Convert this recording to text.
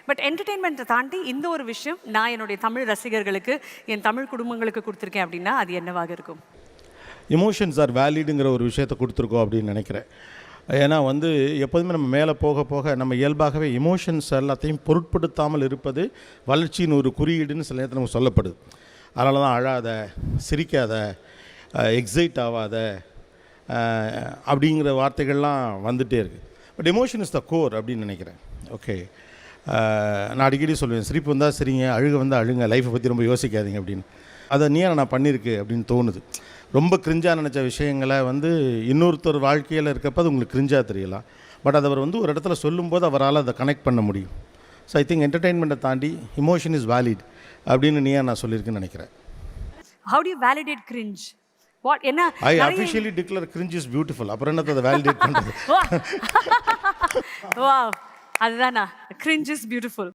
But என்டர்டெயின்மெண்ட்டை தாண்டி இந்த ஒரு விஷயம் நான் என்னுடைய தமிழ் ரசிகர்களுக்கு, என் தமிழ் குடும்பங்களுக்கு கொடுத்துருக்கேன் அப்படின்னா அது என்னவாக இருக்கும்? எமோஷன்ஸ் ஆர் வேலிடுங்கிற ஒரு விஷயத்தை கொடுத்துருக்கோம் அப்படின்னு நினைக்கிறேன். ஏன்னா வந்து எப்போதுமே நம்ம மேலே போக போக நம்ம இயல்பாகவே எமோஷன்ஸ் எல்லாத்தையும் பொருட்படுத்தாமல் இருப்பது வளர்ச்சியின் ஒரு குறியீடுன்னு சில நேரத்தில் நமக்கு சொல்லப்படுது. அதனால தான் அழாத, சிரிக்காத, எக்ஸைட் ஆகாத அப்படிங்கிற வார்த்தைகள்லாம் வந்துகிட்டே இருக்குது. But emotion is the core அப்படின்னு நினைக்கிறேன். ஓகே, நான் அடிக்கடி சொல்லுவேன், சிரிப்பு வந்தால் சிரிங்க, அழுக வந்தால் அழுங்க, லைஃப்பை பற்றி ரொம்ப யோசிக்காதீங்க அப்படின்னு. அதை நீ நான் பண்ணியிருக்கு அப்படின்னு தோணுது. ரொம்ப கிரிஞ்சாக நினச்ச விஷயங்களை வந்து இன்னொருத்தர் வாழ்க்கையில் இருக்கப்போ அது உங்களுக்கு கிரிஞ்சாக தெரியலாம். பட் அதை அவர் வந்து ஒரு இடத்துல சொல்லும்போது அவரால் அதை கனெக்ட் பண்ண முடியும். ஸோ ஐ திங்க் என்டர்டெயின்மெண்ட்டை தாண்டி எமோஷன் இஸ் வேலிட் அப்படின்னு நான் சொல்லியிருக்கேன்னு நினைக்கிறேன். How do you validate cringe? What என்ன I officially declare cringe is beautiful. அப்புறம் என்னத்தை அதை வேலிடேட் பண்ணுறது? வாவ், அதுதானா cringe is beautiful.